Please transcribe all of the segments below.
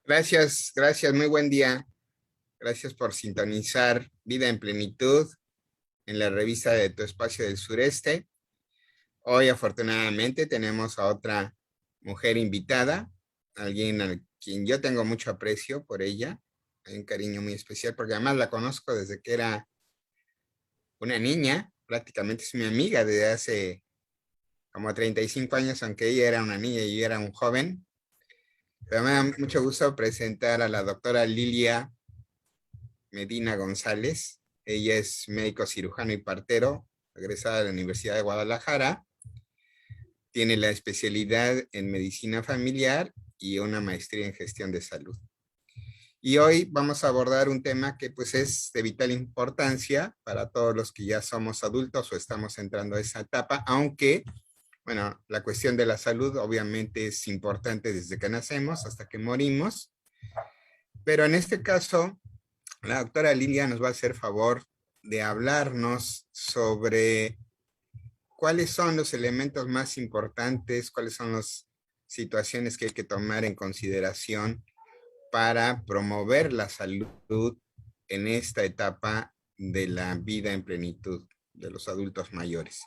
Gracias, gracias, muy buen día. Gracias por sintonizar Vida en Plenitud en la revista de Tu Espacio del Sureste. Hoy afortunadamente tenemos a otra mujer invitada, alguien a quien yo tengo mucho aprecio por ella, hay un cariño muy especial porque además la conozco desde que era una niña, prácticamente es mi amiga desde hace como 35 años, aunque ella era una niña y yo era un joven. Pero me da mucho gusto presentar a la doctora Lilia Medina González. Ella es médico cirujano y partero, egresada de la Universidad de Guadalajara. Tiene la especialidad en medicina familiar y una maestría en gestión de salud. Y hoy vamos a abordar un tema que pues es de vital importancia para todos los que ya somos adultos o estamos entrando a esa etapa, aunque, bueno, la cuestión de la salud obviamente es importante desde que nacemos hasta que morimos, pero en este caso la doctora Lilia nos va a hacer favor de hablarnos sobre cuáles son los elementos más importantes, cuáles son las situaciones que hay que tomar en consideración para promover la salud en esta etapa de la vida en plenitud de los adultos mayores.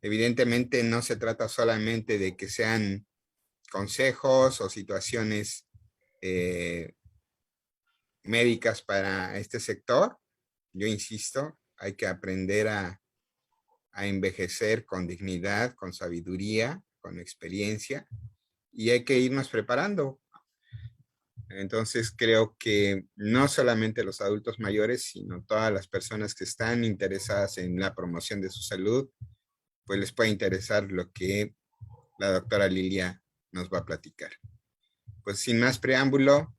Evidentemente no se trata solamente de que sean consejos o situaciones eh, médicas para este sector. Yo insisto, hay que aprender a envejecer con dignidad, con sabiduría, con experiencia, y hay que irnos preparando. Entonces creo que no solamente los adultos mayores, sino todas las personas que están interesadas en la promoción de su salud, pues les puede interesar lo que la doctora Lilia nos va a platicar. Pues sin más preámbulo,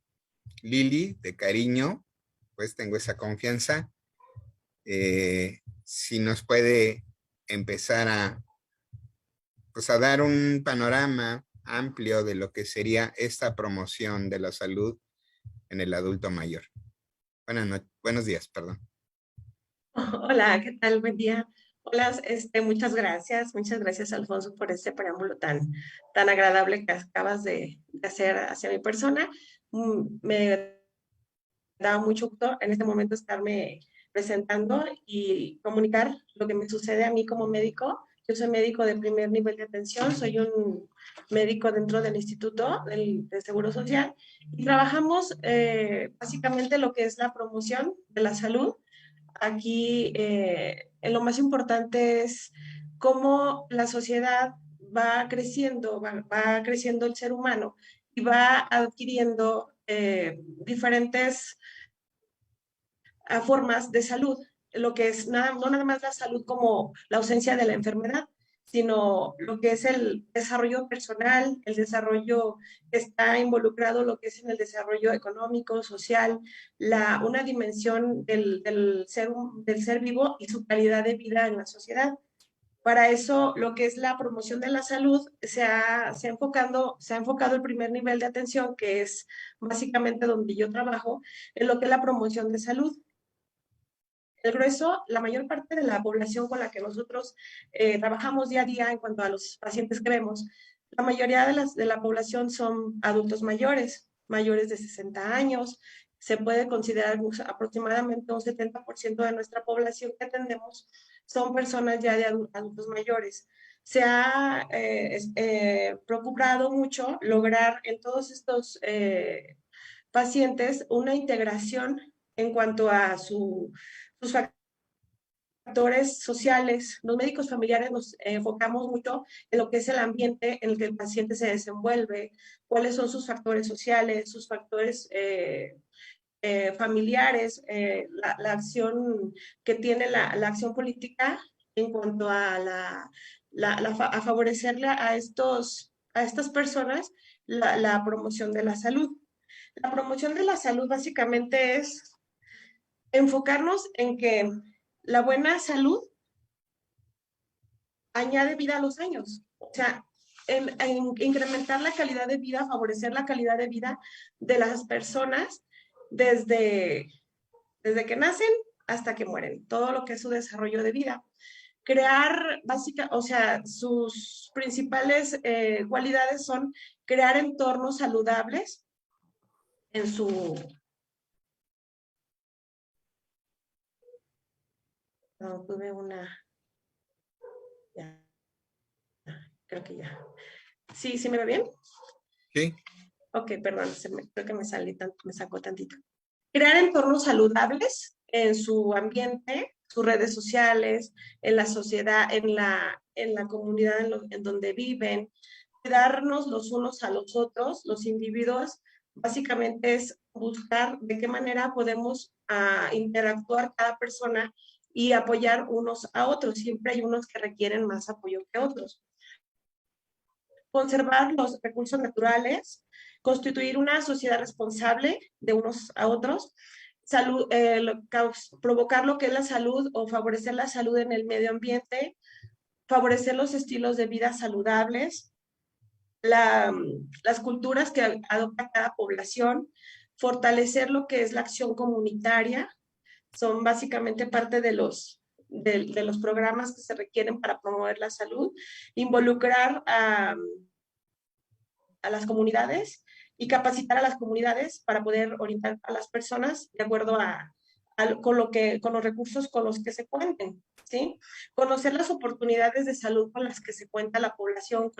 Lili, de cariño, pues tengo esa confianza. Si nos puede empezar pues a dar un panorama amplio de lo que sería esta promoción de la salud en el adulto mayor. Buenos días, perdón. Hola, ¿qué tal? Buen día. Hola, muchas gracias, Alfonso, por este preámbulo tan agradable que acabas de hacer hacia mi persona. Me da mucho gusto en este momento estarme presentando y comunicar lo que me sucede a mí como médico. Yo soy médico de primer nivel de atención, soy un médico dentro del Instituto de Seguro Social y trabajamos básicamente lo que es la promoción de la salud. Aquí lo más importante es cómo la sociedad va creciendo el ser humano y va adquiriendo diferentes formas de salud, lo que es no nada más la salud como la ausencia de la enfermedad, sino lo que es el desarrollo personal, el desarrollo que está involucrado, lo que es en el desarrollo económico, social, una dimensión del ser vivo y su calidad de vida en la sociedad. Para eso, lo que es la promoción de la salud se ha enfocado el primer nivel de atención, que es básicamente donde yo trabajo, en lo que es la promoción de salud. El grueso, la mayor parte de la población con la que nosotros trabajamos día a día en cuanto a los pacientes que vemos, la mayoría de la población son adultos mayores, mayores de 60 años. Se puede considerar aproximadamente un 70% de nuestra población que atendemos son personas ya de adultos mayores. Se ha procurado mucho lograr en todos estos pacientes una integración en cuanto a sus factores sociales. Los médicos familiares nos enfocamos mucho en lo que es el ambiente en el que el paciente se desenvuelve, cuáles son sus factores sociales, sus factores familiares, la acción que tiene la acción política en cuanto a, a favorecerle a estas personas la promoción de la salud. La promoción de la salud básicamente es enfocarnos en que la buena salud añade vida a los años. O sea, en incrementar la calidad de vida, favorecer la calidad de vida de las personas desde, desde que nacen hasta que mueren, todo lo que es su desarrollo de vida. Crear o sea, sus principales cualidades son crear entornos saludables, en su... No, tuve una... Ya, creo que ya. Sí, ¿sí me ve bien? Sí, Ok, perdón, creo que me salí tanto, me sacó tantito. Crear entornos saludables en su ambiente, sus redes sociales, en la sociedad, en la comunidad en donde viven, cuidarnos los unos a los otros, los individuos, básicamente es buscar de qué manera podemos interactuar cada persona y apoyar unos a otros. Siempre hay unos que requieren más apoyo que otros. Conservar los recursos naturales, constituir una sociedad responsable de unos a otros, salud, provocar lo que es la salud o favorecer la salud en el medio ambiente, favorecer los estilos de vida saludables, las culturas que adopta cada población, fortalecer lo que es la acción comunitaria, son básicamente parte de los programas que se requieren para promover la salud, involucrar a las comunidades y capacitar a las comunidades para poder orientar a las personas de acuerdo con los recursos con los que se cuenten, ¿sí? Conocer las oportunidades de salud con las que se cuenta la población,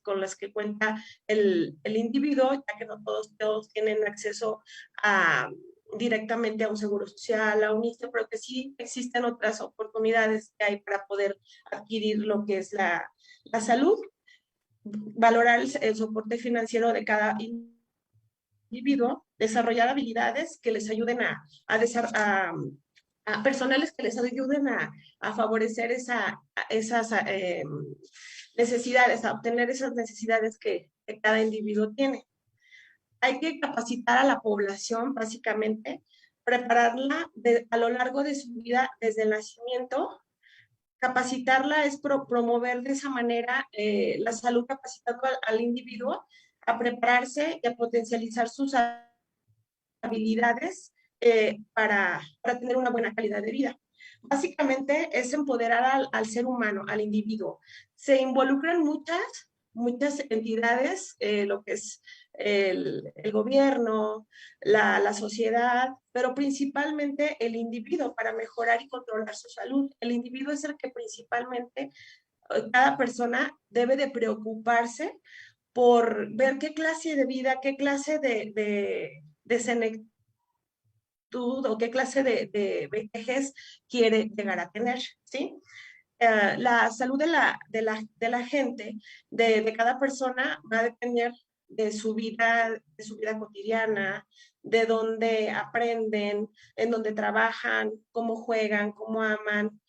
con las que cuenta el individuo, ya que no todos tienen acceso a, directamente a un seguro social, a un ISSSTE, pero que sí existen otras oportunidades que hay para poder adquirir lo que es la salud, valorar el soporte financiero de cada individuo, desarrollar habilidades que les ayuden a personales que les ayuden a favorecer esas necesidades, a obtener esas necesidades que cada individuo tiene. Hay que capacitar a la población, básicamente, prepararla a lo largo de su vida, desde el nacimiento. Capacitarla es promover de esa manera la salud, capacitando al individuo a prepararse y a potencializar sus habilidades para tener una buena calidad de vida. Básicamente es empoderar al ser humano, al individuo. Se involucran muchas entidades, lo que es el gobierno, la sociedad, pero principalmente el individuo para mejorar y controlar su salud. El individuo es el que principalmente, cada persona debe de preocuparse por ver qué clase de vida, qué clase de senectud o qué clase de vejez quiere llegar a tener, ¿sí? La salud de la gente, de cada persona, va a depender de su vida cotidiana, de dónde aprenden, en dónde trabajan, cómo juegan, cómo aman.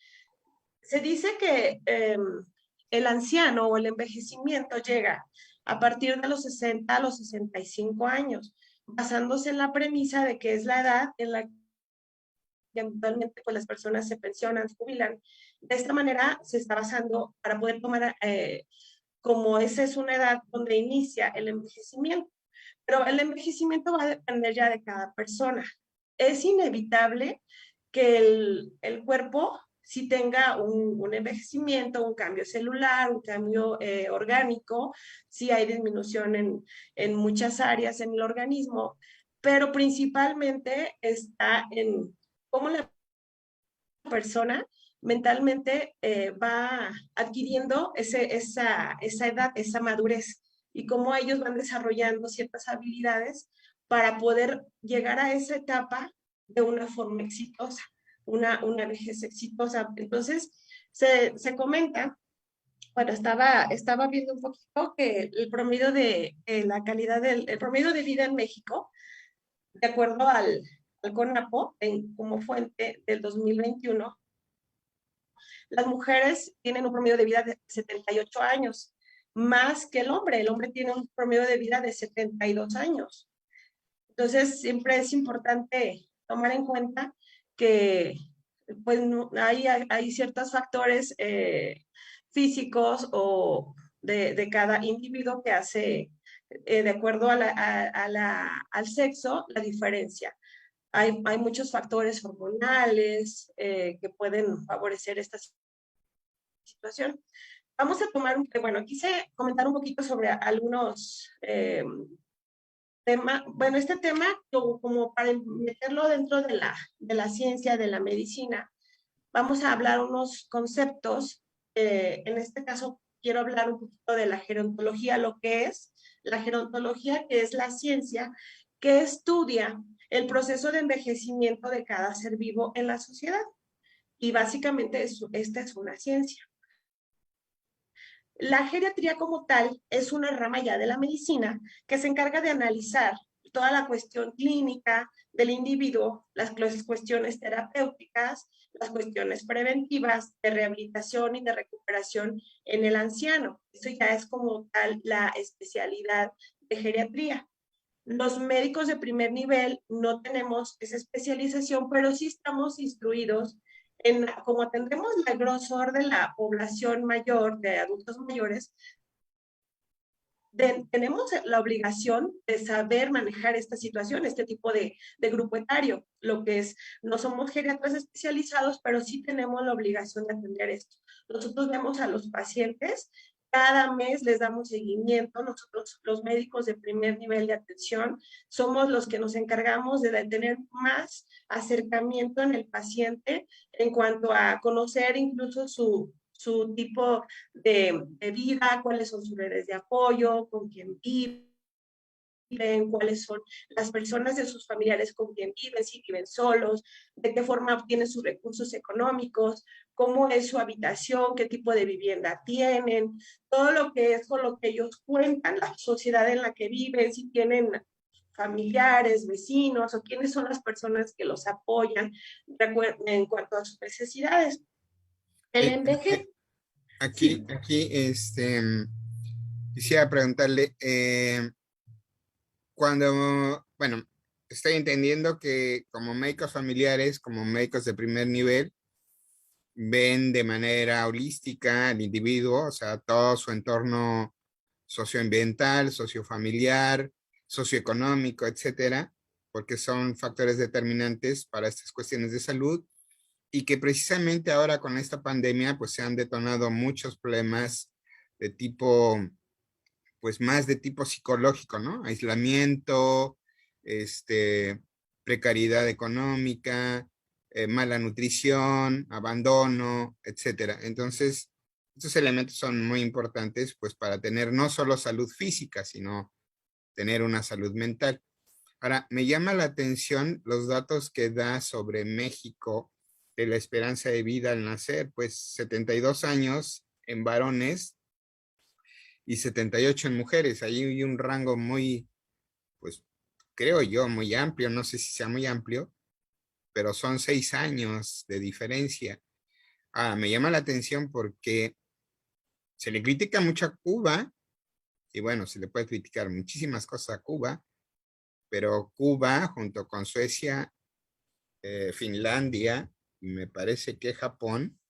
Se dice que el anciano o el envejecimiento llega a partir de los 60 a los 65 años, basándose en la premisa de que es la edad en la que actualmente pues, las personas se pensionan, se jubilan. De esta manera se está basando para poder tomar, como esa es una edad donde inicia el envejecimiento. Pero el envejecimiento va a depender ya de cada persona. Es inevitable que el cuerpo si tenga un envejecimiento, un cambio celular, un cambio orgánico, si hay disminución en muchas áreas en el organismo, pero principalmente está en cómo la persona mentalmente va adquiriendo esa edad, esa madurez y cómo ellos van desarrollando ciertas habilidades para poder llegar a esa etapa de una forma exitosa, una vejez exitosa. Entonces, se comenta, bueno, estaba viendo un poquito que el promedio de la calidad el promedio de vida en México, de acuerdo al CONAPO, como fuente del 2021, las mujeres tienen un promedio de vida de 78 años, más que el hombre. El hombre tiene un promedio de vida de 72 años. Entonces, siempre es importante tomar en cuenta que pues, no, hay ciertos factores físicos o de cada individuo que hace, de acuerdo al sexo, la diferencia. Hay muchos factores hormonales que pueden favorecer esta situación. Vamos a tomar, bueno, quise comentar un poquito sobre algunos bueno, este tema, como para meterlo dentro de la ciencia, de la medicina, vamos a hablar unos conceptos. En este caso, quiero hablar un poquito de la gerontología, lo que es la gerontología, que es la ciencia que estudia el proceso de envejecimiento de cada ser vivo en la sociedad. Y básicamente esta es una ciencia. La geriatría como tal es una rama ya de la medicina que se encarga de analizar toda la cuestión clínica del individuo, las cuestiones terapéuticas, las cuestiones preventivas de rehabilitación y de recuperación en el anciano. Eso ya es como tal la especialidad de geriatría. Los médicos de primer nivel no tenemos esa especialización, pero sí estamos instruidos en, como tendremos el grosor de la población mayor, de adultos mayores, tenemos la obligación de saber manejar esta situación, este tipo de grupo etario, lo que es, no somos geriatras especializados, pero sí tenemos la obligación de atender esto. Nosotros vemos a los pacientes, cada mes les damos seguimiento, nosotros los médicos de primer nivel de atención somos los que nos encargamos de tener más acercamiento en el paciente en cuanto a conocer incluso su tipo de vida, cuáles son sus redes de apoyo, con quién viven, cuáles son las personas de sus familiares con quien viven, si viven solos, de qué forma obtienen sus recursos económicos, cómo es su habitación, qué tipo de vivienda tienen, todo lo que es con lo que ellos cuentan, la sociedad en la que viven, si tienen familiares, vecinos o quiénes son las personas que los apoyan en cuanto a sus necesidades. El Eh, enveje, eh, sí. aquí, quisiera preguntarle, bueno, estoy entendiendo que como médicos familiares, como médicos de primer nivel, ven de manera holística al individuo, o sea, todo su entorno socioambiental, sociofamiliar, socioeconómico, etcétera, porque son factores determinantes para estas cuestiones de salud y que precisamente ahora con esta pandemia pues se han detonado muchos problemas de tipo, pues más de tipo psicológico, ¿no? Aislamiento, este, precariedad económica, mala nutrición, abandono, etcétera. Entonces, estos elementos son muy importantes pues para tener no solo salud física, sino tener una salud mental. Ahora, me llama la atención los datos que da sobre México de la esperanza de vida al nacer, pues 72 años en varones y 78 en mujeres. Ahí hay un rango muy, pues creo yo, muy amplio, no sé si sea muy amplio, pero son 6 años de diferencia. Me llama la atención porque se le critica mucho a Cuba, y bueno, se le puede criticar muchísimas cosas a Cuba, pero Cuba junto con Suecia, Finlandia, y me parece que Japón,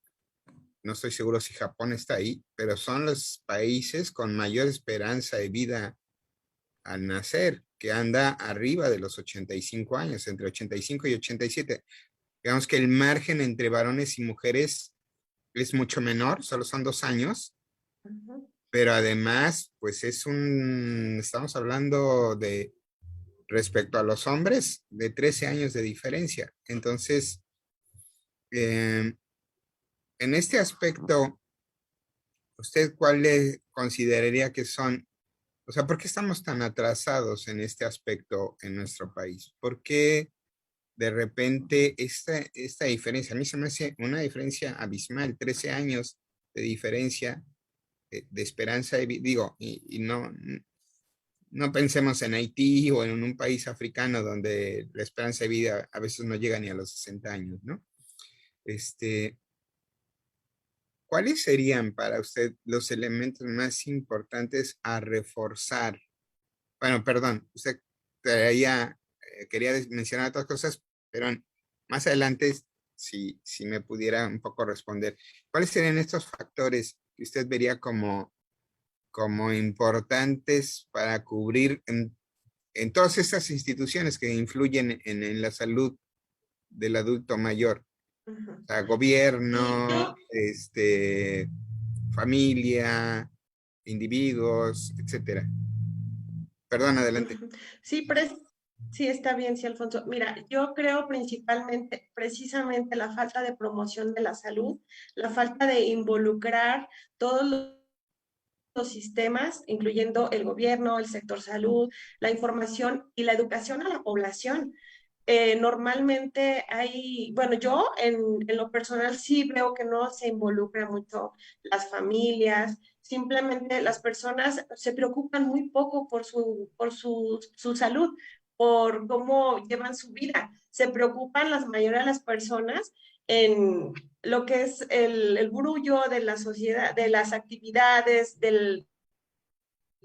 no estoy seguro si Japón está ahí, pero son los países con mayor esperanza de vida al nacer, que anda arriba de los 85 años, entre 85 y 87. Digamos que el margen entre varones y mujeres es mucho menor, solo son 2 años, Ujú. pero además, pues estamos hablando de, respecto a los hombres, de 13 años de diferencia. Entonces, eh, en este aspecto, ¿usted cuál le consideraría que son, o sea, por qué estamos tan atrasados en este aspecto en nuestro país? ¿Por qué de repente esta diferencia? A mí se me hace una diferencia abismal, 13 años de diferencia de esperanza de vida, digo, y no pensemos en Haití o en un país africano donde la esperanza de vida a veces no llega ni a los 60 años, ¿no? Este, ¿Cuáles serían para usted los elementos más importantes a reforzar? Bueno, perdón, usted quería mencionar otras cosas, pero más adelante, si me pudiera un poco responder, ¿cuáles serían estos factores que usted vería como importantes para cubrir en todas estas instituciones que influyen en la salud del adulto mayor? Ujú. O sea, Sí, gobierno, familia, individuos, etcétera. Perdón, adelante. Sí, sí, está bien, sí, Alfonso. Mira, yo creo principalmente, precisamente la falta de promoción de la salud, la falta de involucrar todos los sistemas, incluyendo el gobierno, el sector salud, la información y la educación a la población. Normalmente hay, bueno, yo en lo personal sí veo que no se involucra mucho las familias, simplemente las personas se preocupan muy poco por su salud, por cómo llevan su vida. Se preocupan la mayoría de las personas en lo que es el brullo de la sociedad, de las actividades, de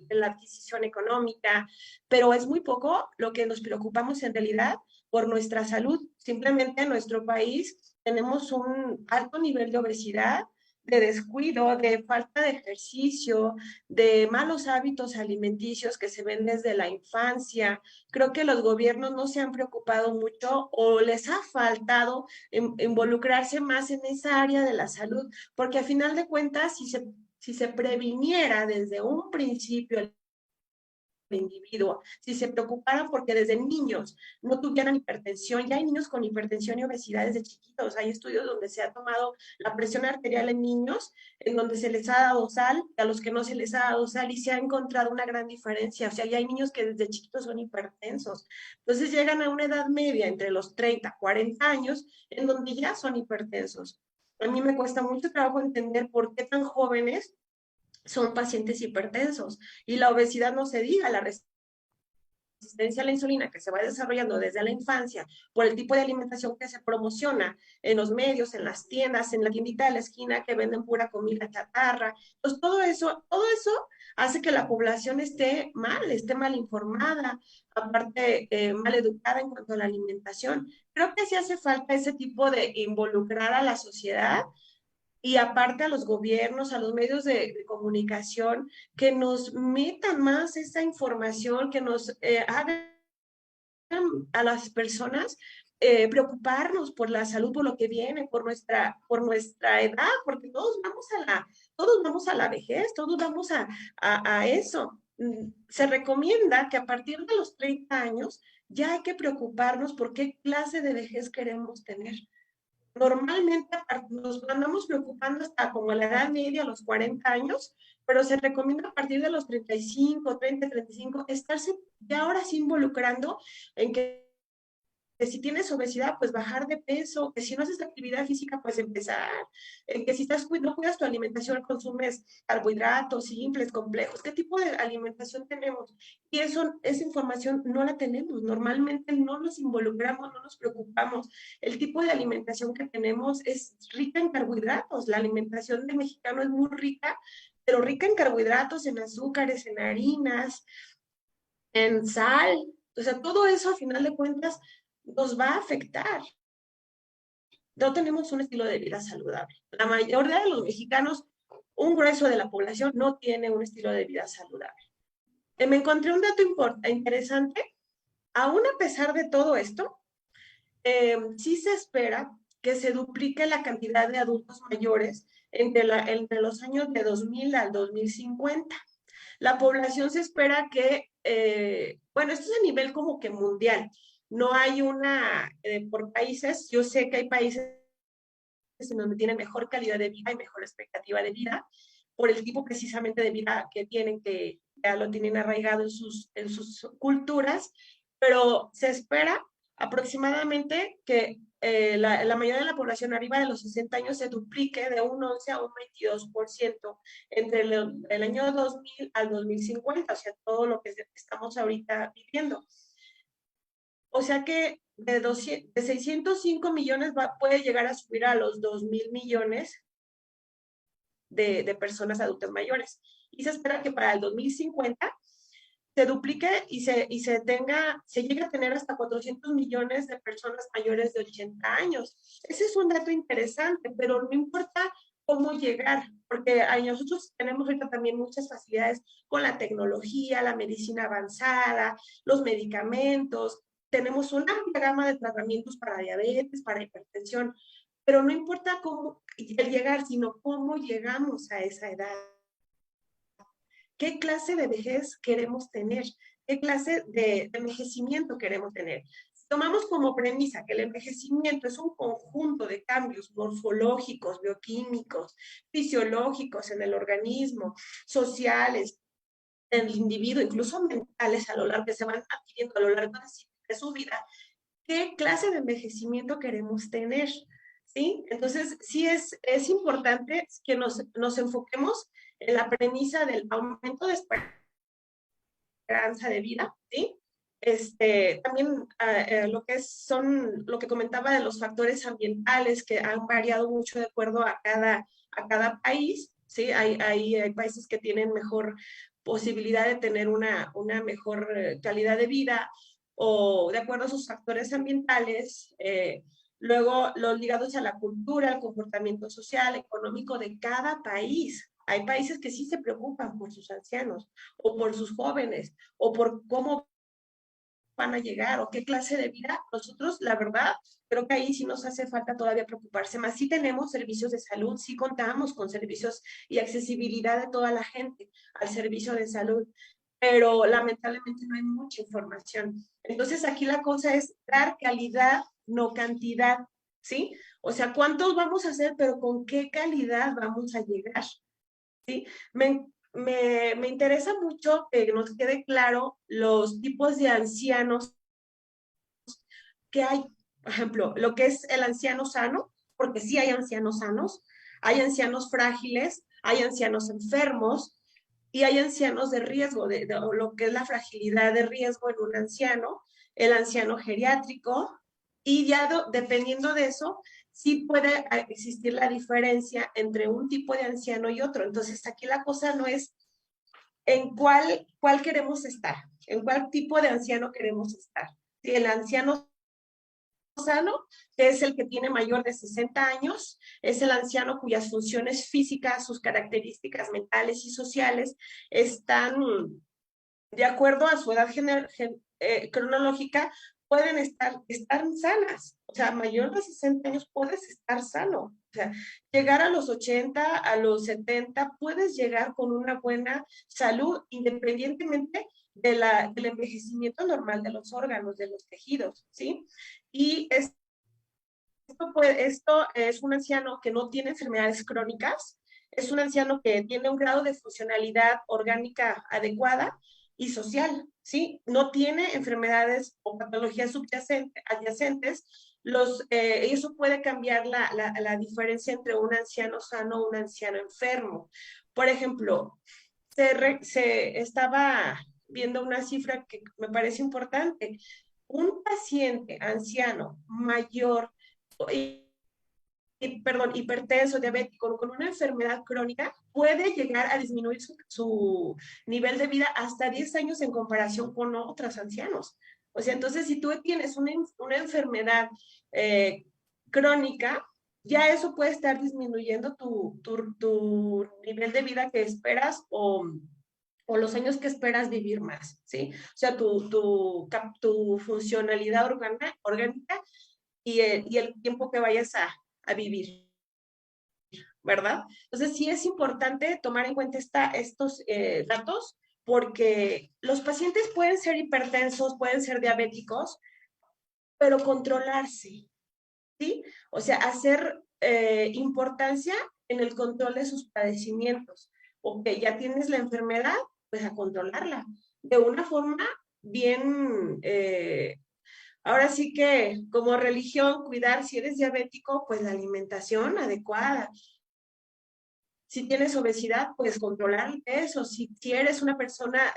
la adquisición económica, pero es muy poco lo que nos preocupamos en realidad por nuestra salud. Simplemente en nuestro país tenemos un alto nivel de obesidad, de descuido, de falta de ejercicio, de malos hábitos alimenticios que se ven desde la infancia. Creo que los gobiernos no se han preocupado mucho o les ha faltado involucrarse más en esa área de la salud, porque a final de cuentas, si se previniera desde un principio el individuo, si se preocuparan porque desde niños no tuvieran hipertensión, ya hay niños con hipertensión y obesidad desde chiquitos, hay estudios donde se ha tomado la presión arterial en niños, en donde se les ha dado sal, a los que no se les ha dado sal y se ha encontrado una gran diferencia, o sea, ya hay niños que desde chiquitos son hipertensos, entonces llegan a una edad media entre los 30, 40 años, en donde ya son hipertensos. A mí me cuesta mucho trabajo entender por qué tan jóvenes son pacientes hipertensos. Y la obesidad no se diga, la resistencia a la insulina que se va desarrollando desde la infancia por el tipo de alimentación que se promociona en los medios, en las tiendas, en la tiendita de la esquina que venden pura comida chatarra. Pues todo eso hace que la población esté mal informada, aparte mal educada en cuanto a la alimentación. Creo que sí hace falta ese tipo de involucrar a la sociedad y aparte a los gobiernos, a los medios de comunicación, que nos metan más esa información, que nos hagan a las personas preocuparnos por la salud, por lo que viene, por nuestra edad, porque todos vamos a la vejez, todos vamos a eso. Se recomienda que a partir de los 30 años ya hay que preocuparnos por qué clase de vejez queremos tener. Normalmente nos andamos preocupando hasta como la edad media, los 40 años, pero se recomienda a partir de los 35, 30, 35, estarse ya ahora sí involucrando en que si tienes obesidad, pues bajar de peso, que si no haces actividad física, pues empezar, que si no cuidas tu alimentación, consumes carbohidratos simples, complejos, ¿qué tipo de alimentación tenemos? Y esa información no la tenemos, normalmente no nos involucramos, no nos preocupamos. El tipo de alimentación que tenemos es rica en carbohidratos, la alimentación del mexicano es muy rica, pero rica en carbohidratos, en azúcares, en harinas, en sal, o sea, todo eso a final de cuentas nos va a afectar. No tenemos un estilo de vida saludable. La mayoría de los mexicanos, un grueso de la población, no tiene un estilo de vida saludable. Me encontré un dato interesante. Aún a pesar de todo esto, sí se espera que se duplique la cantidad de adultos mayores entre los años de 2000 al 2050. La población se espera que, bueno, esto es a nivel como que mundial, no hay por países, yo sé que hay países en donde tienen mejor calidad de vida y mejor expectativa de vida, por el tipo precisamente de vida que tienen, que ya lo tienen arraigado en sus culturas, pero se espera aproximadamente que la mayoría de la población arriba de los 60 años se duplique de un 11 a un 22% entre el año 2000 al 2050, o sea, todo lo que estamos ahorita viviendo. O sea que de 605 millones puede llegar a subir a los 2,000 millones de personas adultas mayores. Y se espera que para el 2050 se duplique se llegue a tener hasta 400 millones de personas mayores de 80 años. Ese es un dato interesante, pero no importa cómo llegar, porque nosotros tenemos ahorita también muchas facilidades con la tecnología, la medicina avanzada, los medicamentos, tenemos una amplia gama de tratamientos para diabetes, para hipertensión, pero no importa cómo el llegar, sino cómo llegamos a esa edad. ¿Qué clase de vejez queremos tener? qué clase de envejecimiento queremos tener. Si tomamos como premisa que el envejecimiento es un conjunto de cambios morfológicos, bioquímicos, fisiológicos en el organismo, sociales, en el individuo, incluso mentales a lo largo que se van adquiriendo a lo largo de su vida, ¿qué clase de envejecimiento queremos tener? ¿Sí? Entonces, sí es importante que nos enfoquemos en la premisa del aumento de esperanza de vida, ¿sí? También lo que comentaba de los factores ambientales que han variado mucho de acuerdo a cada país, ¿sí? Hay países que tienen mejor posibilidad de tener una mejor calidad de vida o de acuerdo a sus factores ambientales, luego los ligados a la cultura, al comportamiento social, económico de cada país. Hay países que sí se preocupan por sus ancianos o por sus jóvenes o por cómo van a llegar o qué clase de vida. Nosotros, la verdad, creo que ahí sí nos hace falta todavía preocuparse más. Sí tenemos servicios de salud, sí contamos con servicios y accesibilidad de toda la gente al servicio de salud, pero lamentablemente no hay mucha información. Entonces aquí la cosa es dar calidad, no cantidad, ¿sí? O sea, ¿cuántos vamos a hacer, pero con qué calidad vamos a llegar? ¿Sí? Me interesa mucho que nos quede claro los tipos de ancianos que hay. Por ejemplo, lo que es el anciano sano, porque sí hay ancianos sanos, hay ancianos frágiles, hay ancianos enfermos y hay ancianos de riesgo, de lo que es la fragilidad de riesgo en un anciano, el anciano geriátrico, y ya dependiendo de eso, sí puede existir la diferencia entre un tipo de anciano y otro. Entonces, aquí la cosa no es en cuál queremos estar, en cuál tipo de anciano queremos estar. Si el anciano sano, que es el que tiene mayor de 60 años, es el anciano cuyas funciones físicas, sus características mentales y sociales están de acuerdo a su edad cronológica, pueden estar sanas. O sea, mayor de 60 años puedes estar sano. O sea, llegar a los 80, a los 70, puedes llegar con una buena salud, independientemente del envejecimiento normal de los órganos, de los tejidos, ¿sí? Y esto es un anciano que no tiene enfermedades crónicas, es un anciano que tiene un grado de funcionalidad orgánica adecuada y social, ¿sí? No tiene enfermedades o patologías adyacentes. Eso puede cambiar la diferencia entre un anciano sano y un anciano enfermo. Por ejemplo, se estaba viendo una cifra que me parece importante. Un paciente anciano mayor perdón, hipertenso, diabético, con una enfermedad crónica, puede llegar a disminuir su nivel de vida hasta 10 años en comparación con otros ancianos. O sea, entonces, si tú tienes una enfermedad eh, crónica, ya eso puede estar disminuyendo tu nivel de vida que esperas o los años que esperas vivir más, ¿sí? O sea, tu funcionalidad orgánica y el tiempo que vayas a vivir, ¿verdad? Entonces sí es importante tomar en cuenta estos datos porque los pacientes pueden ser hipertensos, pueden ser diabéticos, pero controlarse, ¿sí? O sea, hacer importancia en el control de sus padecimientos. Ok, ya tienes la enfermedad, pues a controlarla de una forma bien ahora sí que como religión, cuidar si eres diabético, pues la alimentación adecuada. Si tienes obesidad, pues controlar el peso. Si eres una persona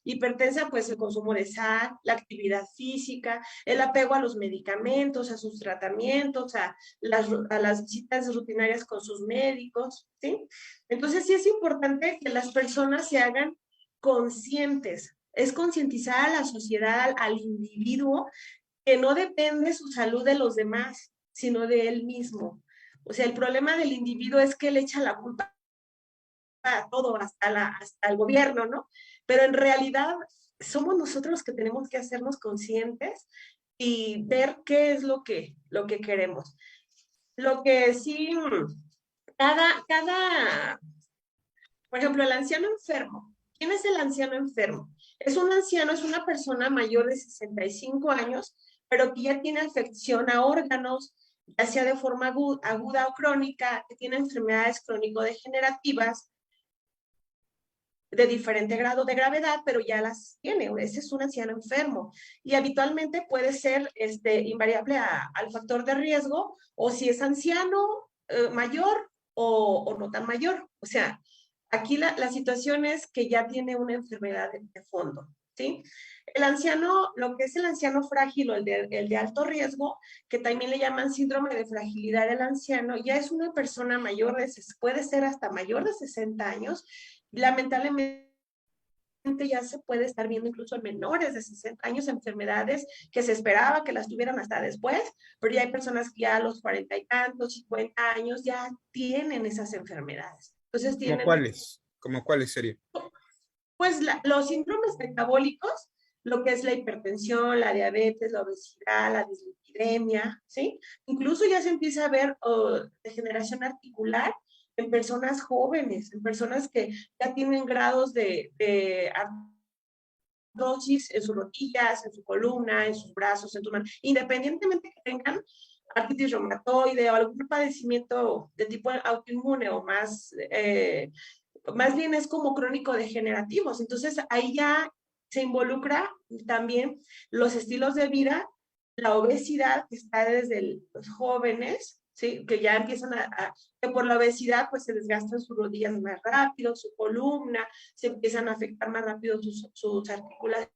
hipertensa, pues el consumo de sal, la actividad física, el apego a los medicamentos, a sus tratamientos, a las visitas rutinarias con sus médicos, ¿sí? Entonces sí es importante que las personas se hagan conscientes. Es concientizar a la sociedad, al individuo, que no depende su salud de los demás, sino de él mismo. O sea, el problema del individuo es que le echa la culpa a todo, hasta el gobierno, ¿no? Pero en realidad somos nosotros los que tenemos que hacernos conscientes y ver qué es lo que queremos. Lo que sí, por ejemplo, el anciano enfermo. ¿Quién es el anciano enfermo? Es un anciano, es una persona mayor de 65 años, pero que ya tiene afección a órganos, ya sea de forma aguda o crónica, que tiene enfermedades crónico-degenerativas de diferente grado de gravedad, pero ya las tiene. Ese es un anciano enfermo. Y habitualmente puede ser invariable al factor de riesgo, o si es anciano mayor o no tan mayor. O sea, aquí la situación es que ya tiene una enfermedad de fondo, ¿sí? El anciano, lo que es el anciano frágil o el de alto riesgo, que también le llaman síndrome de fragilidad del anciano, ya es una persona mayor puede ser hasta mayor de 60 años. Lamentablemente ya se puede estar viendo incluso en menores de 60 años enfermedades que se esperaba que las tuvieran hasta después, pero ya hay personas que ya a los 40 y tantos, 50 años ya tienen esas enfermedades. Entonces ¿Cómo tienen, cuáles? ¿Cómo cuáles serían? pues los síndromes metabólicos, lo que es la hipertensión, la diabetes, la obesidad, la dislipidemia, ¿sí? Incluso ya se empieza a ver degeneración articular en personas jóvenes, en personas que ya tienen grados de artrosis en sus rodillas, en su columna, en sus brazos, en sus manos, independientemente que tengan artritis reumatoide o algún padecimiento de tipo autoinmune o más bien es como crónico degenerativos. Entonces ahí ya se involucra también los estilos de vida, la obesidad que está desde los jóvenes, ¿sí? Que ya empiezan que por la obesidad pues se desgastan sus rodillas más rápido, su columna, se empiezan a afectar más rápido sus articulaciones.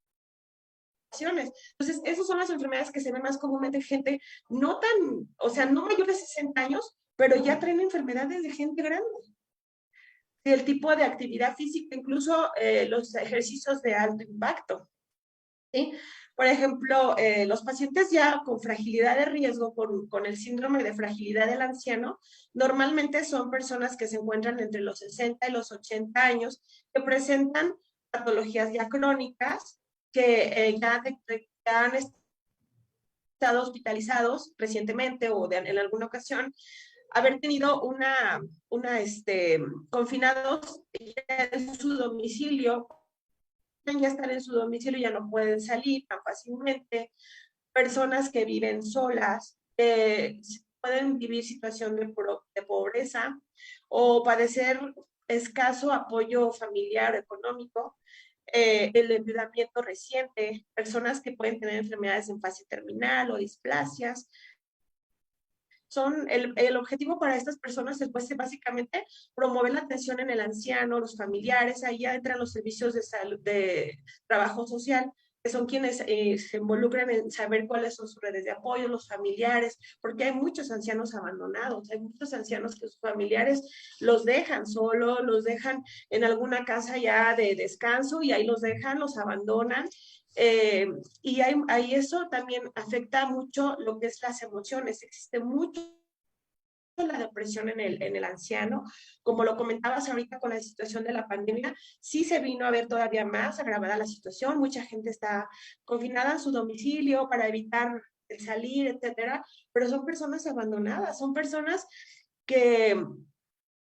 Entonces, esas son las enfermedades que se ven más comúnmente en gente no tan, o sea, no mayor de 60 años, pero ya traen enfermedades de gente grande. El tipo de actividad física, incluso los ejercicios de alto impacto, ¿sí? Por ejemplo, los pacientes ya con fragilidad de riesgo, con el síndrome de fragilidad del anciano, normalmente son personas que se encuentran entre los 60 y los 80 años, que patologías ya crónicas, que ya han estado hospitalizados recientemente o en alguna ocasión, haber tenido confinados ya en su domicilio, ya están en su domicilio, ya no pueden salir tan fácilmente, personas que viven solas, pueden vivir situación de pobreza o padecer escaso apoyo familiar o económico, el endeudamiento reciente, personas que pueden tener enfermedades en fase terminal o displasias. El objetivo para estas personas es pues, básicamente promover la atención en el anciano, los familiares, ahí ya entran los servicios de salud, de trabajo social, que son quienes se involucran en saber cuáles son sus redes de apoyo, los familiares, porque hay muchos ancianos abandonados, hay muchos ancianos que sus familiares los dejan solo, los dejan en alguna casa ya de descanso y ahí los dejan, los abandonan. Y ahí eso también afecta mucho lo que es las emociones. Existe mucho la depresión en el anciano. Como lo comentabas ahorita con la situación de la pandemia, sí se vino a ver todavía más agravada la situación. Mucha gente está confinada en su domicilio para evitar el salir, etcétera, pero son personas abandonadas, son personas que,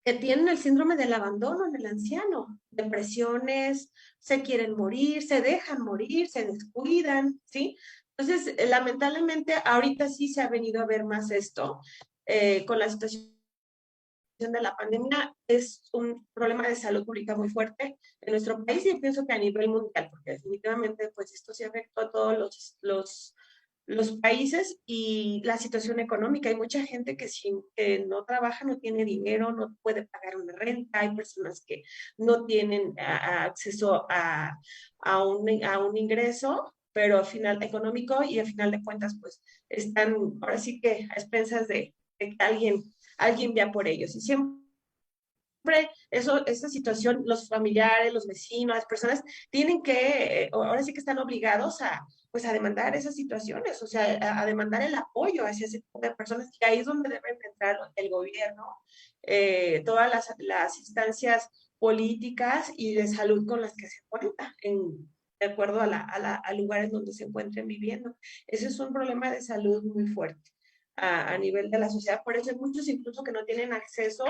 que tienen el síndrome del abandono en el anciano, depresiones, se quieren morir, se dejan morir, se descuidan, ¿sí? Entonces, lamentablemente, ahorita sí se ha venido a ver más esto con la situación de la pandemia. Es un problema de salud pública muy fuerte en nuestro país y pienso que a nivel mundial, porque definitivamente pues esto sí afectó a todos los países y la situación económica. Hay mucha gente que no trabaja, no tiene dinero, no puede pagar una renta, hay personas que no tienen acceso a un ingreso, pero al final económico y al final de cuentas pues están ahora sí que a expensas de que alguien vea por ellos. Y siempre esa situación, los familiares, los vecinos, las personas tienen que, ahora sí que están obligados pues a demandar esas situaciones, o sea, a demandar el apoyo hacia ese tipo de personas, y ahí es donde deben entrar el gobierno, todas las instancias políticas y de salud con las que se cuenta, de acuerdo a lugares donde se encuentren viviendo. Ese es un problema de salud muy fuerte a nivel de la sociedad. Por eso hay muchos incluso que no tienen acceso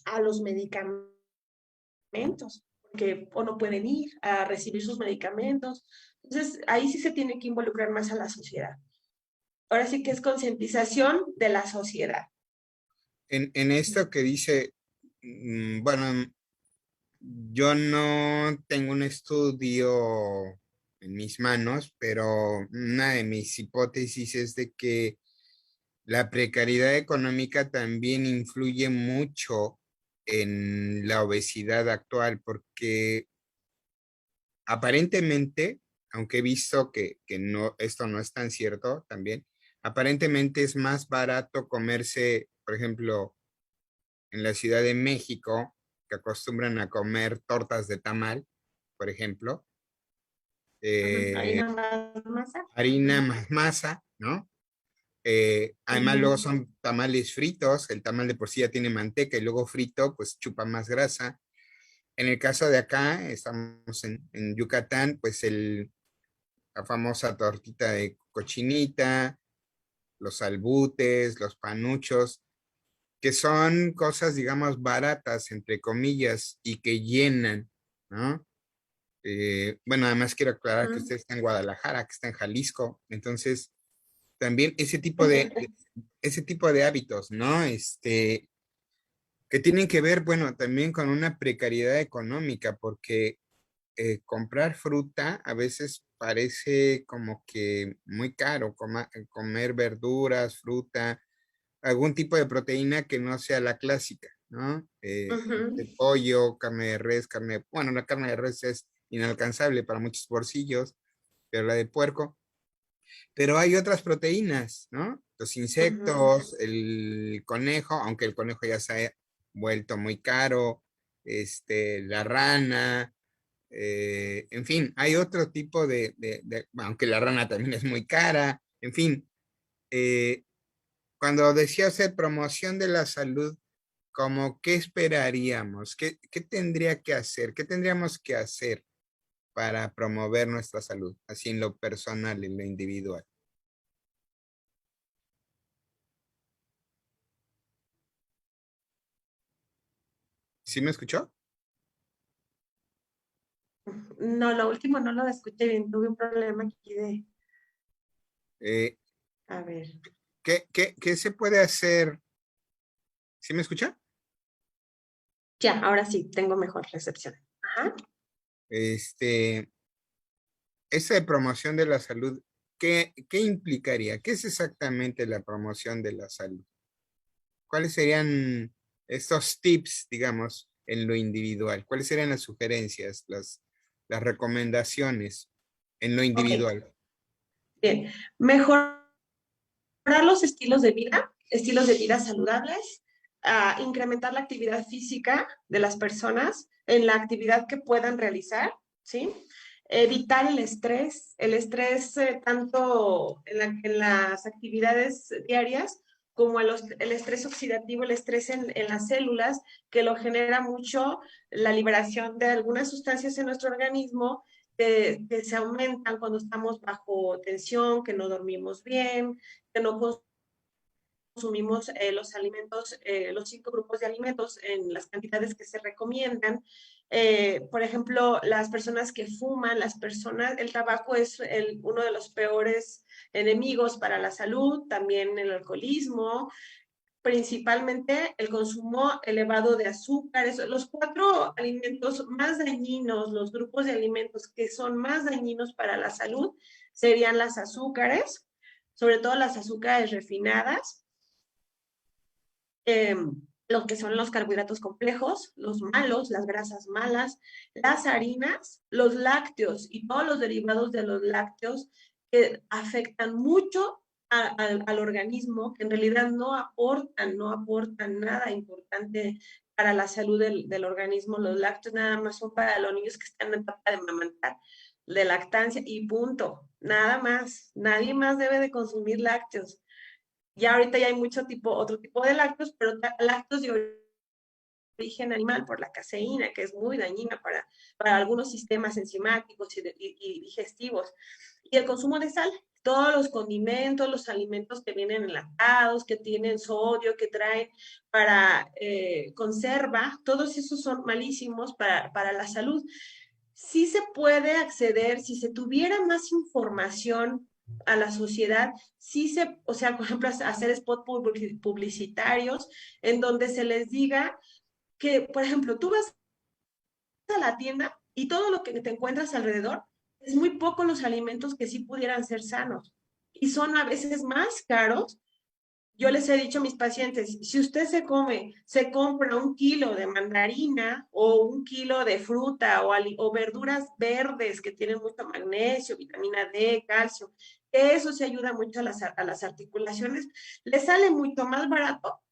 a los medicamentos, porque o no pueden ir a recibir sus medicamentos. Entonces, ahí sí se tiene que involucrar más a la sociedad. Ahora sí que es concientización de la sociedad. En esto que dice, bueno, yo no tengo un estudio en mis manos, pero una de mis hipótesis es de que la precariedad económica también influye mucho en la obesidad actual, porque aparentemente, aunque he visto que no, esto no es tan cierto también, aparentemente es más barato comerse, por ejemplo, en la Ciudad de México, que acostumbran a comer tortas de tamal, por ejemplo, Ahí eh, nada más masa. harina más masa, ¿no? Además, luego Ujú. son tamales fritos, el tamal de por sí ya tiene manteca y luego frito, pues chupa más grasa. En el caso de acá, estamos en Yucatán, pues la famosa tortita de cochinita, los albutes, los panuchos, que son cosas, digamos, baratas, entre comillas, y que llenan, ¿no? Bueno, además quiero aclarar que usted Ujú. está en Guadalajara, que está en Jalisco, entonces también ese tipo de hábitos, ¿no? Que tienen que ver, bueno, también con una precariedad económica, porque comprar fruta a veces parece como que muy caro, comer verduras, fruta, algún tipo de proteína que no sea la clásica, ¿no? Ujú. De pollo, carne de res, bueno, la carne de res es inalcanzable para muchos bolsillos, pero la de puerco. Pero hay otras proteínas, ¿no? Los Ujú. insectos, el conejo, aunque el conejo ya se ha vuelto muy caro, la rana, en fin, hay otro tipo aunque la rana también es muy cara, en fin, eh, cuando decía hacer promoción de la salud, como qué esperaríamos, qué tendría que hacer, qué tendríamos que hacer para promover nuestra salud, así en lo personal, en lo individual. ¿Sí me escuchó? No, lo último no lo escuché bien. Tuve un problema aquí de, Eh, a ver, ¿Qué se puede hacer? ¿Sí me escucha? ya, ahora sí, tengo mejor recepción. Ajá. Este, esa de promoción de la salud, ¿qué implicaría? ¿Qué es exactamente la promoción de la salud? ¿Cuáles serían estos tips, digamos, en lo individual? ¿Cuáles serían las sugerencias, las recomendaciones en lo Ok, individual? bien. Mejorar los estilos de vida saludables, incrementar la actividad física de las personas en la actividad que puedan realizar, ¿sí? Evitar el estrés tanto en las actividades diarias como el estrés oxidativo, el estrés en las células, que lo genera mucho la liberación de algunas sustancias en nuestro organismo que se aumentan cuando estamos bajo tensión, que no dormimos bien, que no consumimos los alimentos, los 5 grupos de alimentos en las cantidades que se recomiendan. Por ejemplo, las personas que fuman, el tabaco es uno de los peores enemigos para la salud, también el alcoholismo, principalmente el consumo elevado de azúcares. Los 4 alimentos más dañinos, los grupos de alimentos que son más dañinos para la salud, serían las azúcares, sobre todo las azúcares refinadas, eh, lo que son los carbohidratos complejos, los malos, las grasas malas, las harinas, los lácteos y todos los derivados de los lácteos que afectan mucho al organismo, que en realidad no aportan nada importante para la salud del organismo. Los lácteos nada más son para los niños que están en etapa de amamantar, de lactancia y punto. Nada más. Nadie más debe de consumir lácteos. Ya ahorita ya hay otro tipo de lácteos, pero lácteos de origen animal por la caseína, que es muy dañina para algunos sistemas enzimáticos y digestivos. Y el consumo de sal, todos los condimentos, los alimentos que vienen enlatados, que tienen sodio, que traen para conserva, todos esos son malísimos para la salud. Sí se puede acceder, si se tuviera más información a la sociedad, sí se, o sea, por ejemplo, hacer spot publicitarios en donde se les diga que, por ejemplo, tú vas a la tienda y todo lo que te encuentras alrededor es muy poco los alimentos que sí pudieran ser sanos y son a veces más caros. Yo les he dicho a mis pacientes, si usted se compra 1 kilo de mandarina o 1 kilo de fruta o verduras verdes que tienen mucho magnesio, vitamina D, calcio, eso se ayuda mucho a las articulaciones, le sale mucho más barato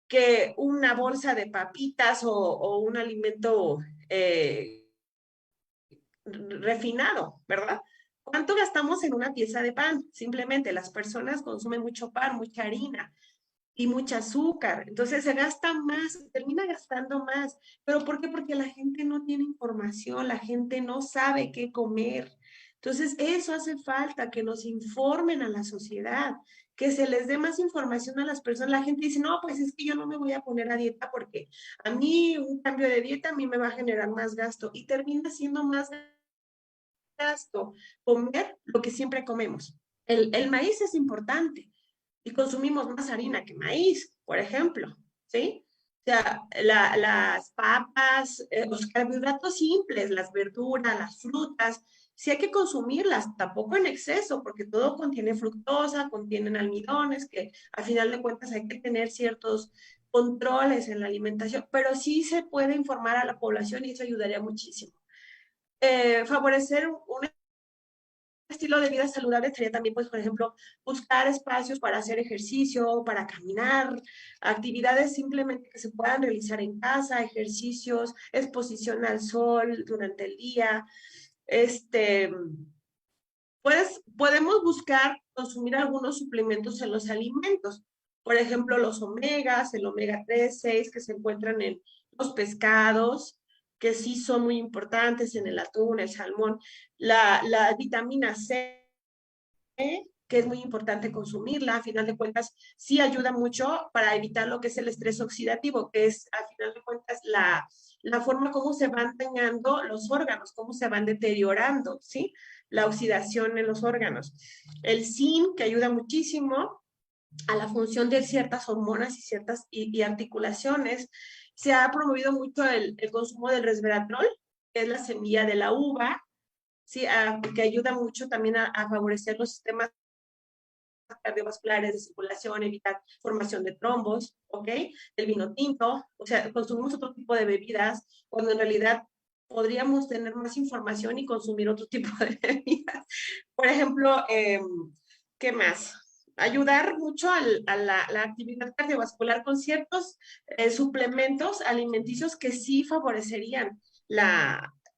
que una bolsa de papitas o un alimento refinado, ¿verdad? ¿Cuánto gastamos en una pieza de pan? Simplemente las personas consumen mucho pan, mucha harina y mucho azúcar. Entonces se gasta más, se termina gastando más. ¿Pero por qué? Porque la gente no tiene información, la gente no sabe qué comer. Entonces eso hace falta, que nos informen a la sociedad, que se les dé más información a las personas. La gente dice, no, pues es que yo no me voy a poner a dieta porque a mí un cambio de dieta a mí me va a generar más gasto y termina siendo más gasto comer lo que siempre comemos. El maíz es importante y consumimos más harina que maíz, por ejemplo, ¿sí? O sea, las papas, los carbohidratos simples, las verduras, las frutas, sí hay que consumirlas, tampoco en exceso, porque todo contiene fructosa, contienen almidones, que al final de cuentas hay que tener ciertos controles en la alimentación, pero sí se puede informar a la población y eso ayudaría muchísimo. Favorecer un estilo de vida saludable sería también, pues, por ejemplo, buscar espacios para hacer ejercicio, para caminar, actividades simplemente que se puedan realizar en casa, ejercicios, exposición al sol durante el día. Este, podemos buscar consumir algunos suplementos en los alimentos. Por ejemplo, los omegas, el omega 3, 6 que se encuentran en los pescados, que sí son muy importantes en el atún, el salmón, la vitamina C, que es muy importante consumirla, a final de cuentas sí ayuda mucho para evitar lo que es el estrés oxidativo, que es a final de cuentas la forma como se van dañando los órganos, cómo se van deteriorando, ¿sí? La oxidación en los órganos. El zinc, que ayuda muchísimo a la función de ciertas hormonas y ciertas y articulaciones. Se ha promovido mucho el consumo del resveratrol, que es la semilla de la uva, ¿sí? Que ayuda mucho también a favorecer los sistemas cardiovasculares, de circulación, evitar formación de trombos, ¿ok? El vino tinto, o sea, consumimos otro tipo de bebidas, cuando en realidad podríamos tener más información y consumir otro tipo de bebidas. Por ejemplo, ¿qué más? Ayudar mucho a la actividad cardiovascular con ciertos suplementos alimenticios que sí favorecerían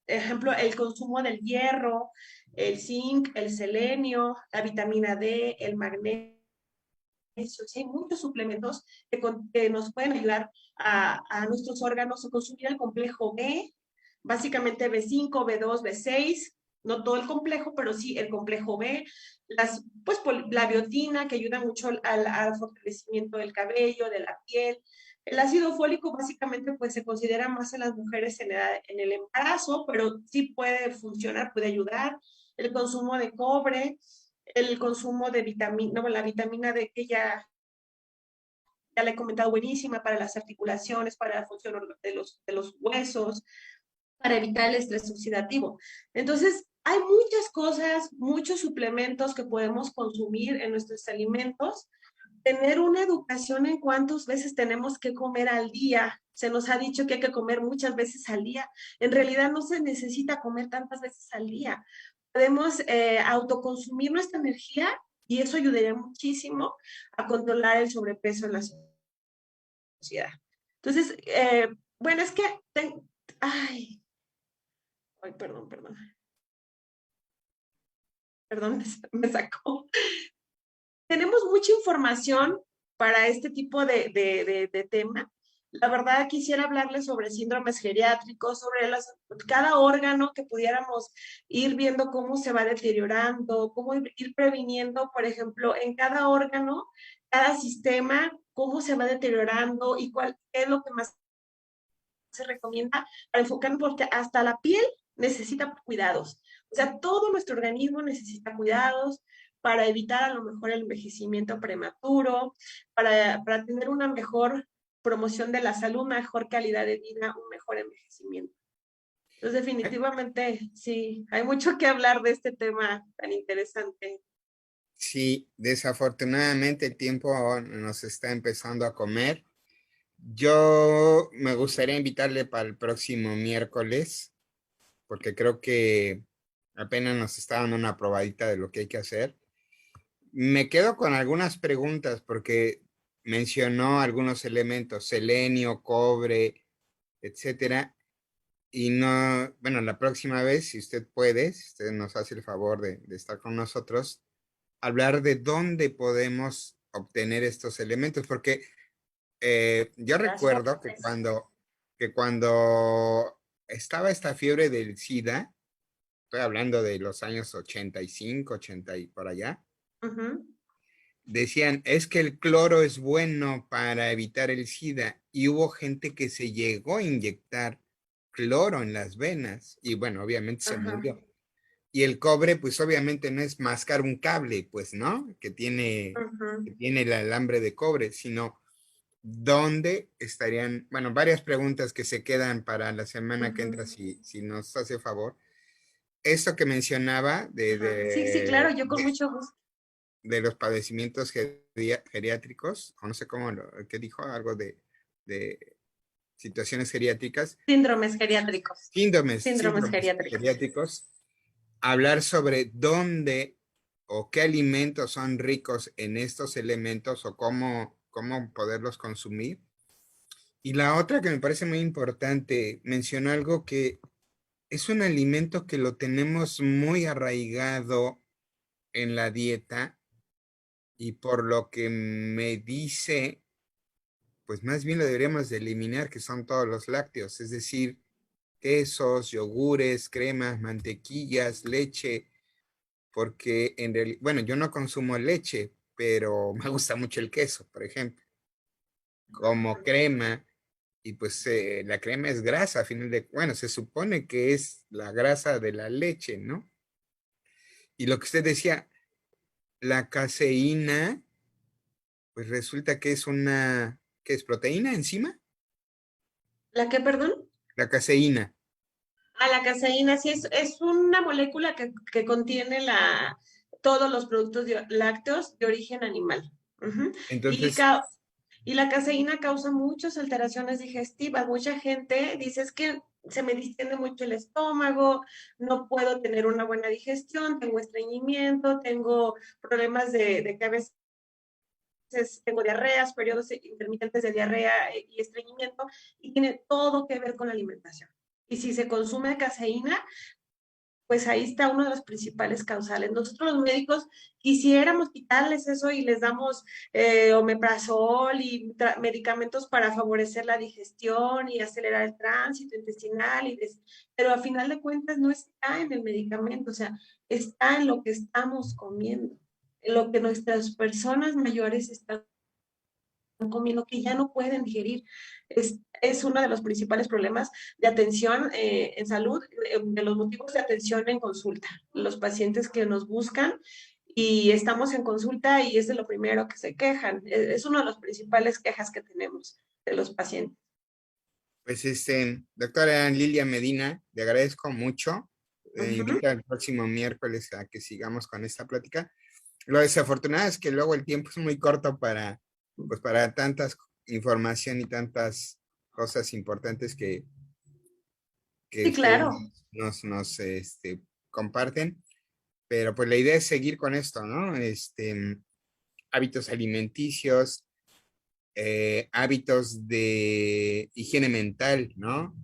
ejemplo, el consumo del hierro, el zinc, el selenio, la vitamina D, el magnesio. Sí, hay muchos suplementos que nos pueden ayudar a nuestros órganos a consumir el complejo B, básicamente B5, B2, B6, no todo el complejo, pero sí el complejo B, pues la biotina que ayuda mucho al fortalecimiento del cabello, de la piel. El ácido fólico básicamente pues se considera más en las mujeres en el embarazo, pero sí puede funcionar, puede ayudar. El consumo de cobre, el consumo de vitamina, no, la vitamina D que ya le he comentado, buenísima para las articulaciones, para la función de los huesos, para evitar el estrés oxidativo. Entonces, hay muchas cosas, muchos suplementos que podemos consumir en nuestros alimentos. Tener una educación en cuántas veces tenemos que comer al día. Se nos ha dicho que hay que comer muchas veces al día. En realidad no se necesita comer tantas veces al día. Podemos autoconsumir nuestra energía y eso ayudaría muchísimo a controlar el sobrepeso en la sociedad. Entonces, bueno, es que, ay, ay, perdón, me sacó. Tenemos mucha información para este tipo de tema La verdad quisiera hablarles sobre síndromes geriátricos, sobre cada órgano que pudiéramos ir viendo cómo se va deteriorando, cómo ir previniendo, por ejemplo, en cada órgano, cada sistema, cómo se va deteriorando y qué es lo que más se recomienda para enfocarnos, porque hasta la piel necesita cuidados. O sea, todo nuestro organismo necesita cuidados para evitar a lo mejor el envejecimiento prematuro, para tener una mejor promoción de la salud, mejor calidad de vida, un mejor envejecimiento. Entonces, definitivamente, sí, hay mucho que hablar de este tema tan interesante. Sí, desafortunadamente el tiempo nos está empezando a comer. Yo me gustaría invitarle para el próximo miércoles, porque creo que apenas nos está dando una probadita de lo que hay que hacer. Me quedo con algunas preguntas porque mencionó algunos elementos, selenio, cobre, etcétera. Y no, bueno, la próxima vez, si usted puede, si usted nos hace el favor de estar con nosotros, hablar de dónde podemos obtener estos elementos, porque yo Gracias. recuerdo que cuando estaba esta fiebre del SIDA, estoy hablando de los años 85, 80 y por allá, Ujú. decían, es que el cloro es bueno para evitar el SIDA, y hubo gente que se llegó a inyectar cloro en las venas, y bueno, obviamente se Ajá. murió. Y el cobre, pues obviamente no es mascar un cable, pues, ¿no? Que Ujú. tiene el alambre de cobre, sino dónde estarían, bueno, varias preguntas que se quedan para la semana que entra, Ujú. si nos hace favor. Esto que mencionaba Ajá. Sí, sí, claro, yo con mucho gusto. de los padecimientos geriátricos, o no sé cómo, ¿qué dijo? Algo de situaciones geriátricas, Síndromes geriátricos. Síndromes síndromes geriátricos. geriátricos, hablar sobre dónde o qué alimentos son ricos en estos elementos o cómo poderlos consumir. Y la otra que me parece muy importante, mencionó algo que es un alimento que lo tenemos muy arraigado en la dieta, y por lo que me dice, pues más bien lo deberíamos de eliminar, que son todos los lácteos, es decir, quesos, yogures, cremas, mantequillas, leche, porque en realidad, bueno, yo no consumo leche, pero me gusta mucho el queso, por ejemplo, como crema, y pues la crema es grasa, a final de, bueno, se supone que es la grasa de la leche, ¿no? Y lo que usted decía, la caseína, pues resulta que es una, ¿qué es? ¿Proteína enzima? ¿La qué, perdón? La caseína. La caseína, sí, es una molécula que contiene todos los productos lácteos de origen animal. Ujú. Y, Entonces, ca- y la caseína causa muchas alteraciones digestivas. Mucha gente dice es que se me distiende mucho el estómago, no puedo tener una buena digestión, tengo estreñimiento, tengo problemas de que a veces tengo diarreas, periodos intermitentes de diarrea y estreñimiento, y tiene todo que ver con la alimentación. Y si se consume caseína, pues ahí está uno de los principales causales. Nosotros los médicos quisiéramos quitarles eso y les damos omeprazol y medicamentos para favorecer la digestión y acelerar el tránsito intestinal, pero a final de cuentas no está en el medicamento, o sea, está en lo que estamos comiendo, en lo que nuestras personas mayores están comiendo que ya no pueden digerir. Es uno de los principales problemas de atención en salud, de los motivos de atención en consulta. Los pacientes que nos buscan y estamos en consulta y es de lo primero que se quejan. Es uno de los principales quejas que tenemos de los pacientes. pues doctora Lilia Medina, le agradezco mucho. Uh -huh. Invita el próximo miércoles a que sigamos con esta plática. Lo desafortunado es que luego el tiempo es muy corto para, pues, para tantas información y tantas cosas importantes que Sí, ustedes claro. comparten, pero pues la idea es seguir con esto, ¿no? Hábitos alimenticios, hábitos de higiene mental, ¿no?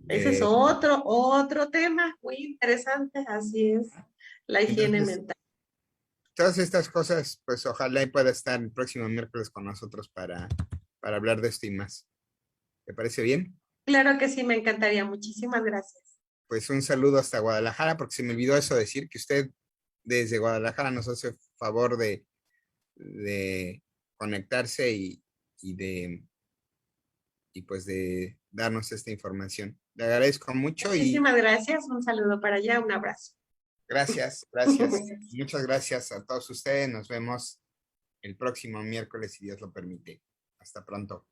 Ese es Eh, otro tema muy interesante, así es, la higiene entonces, mental. todas estas cosas, pues ojalá y pueda estar el próximo miércoles con nosotros para hablar de esto y más. ¿Te parece bien? Claro que sí, me encantaría. Muchísimas gracias. Pues un saludo hasta Guadalajara, porque se me olvidó eso decir que usted desde Guadalajara nos hace favor de conectarse y de y pues de darnos esta información. Le agradezco mucho y Muchísimas gracias. Un saludo para allá, un abrazo. gracias, gracias. Muchas gracias a todos ustedes. Nos vemos el próximo miércoles, si Dios lo permite. Hasta pronto.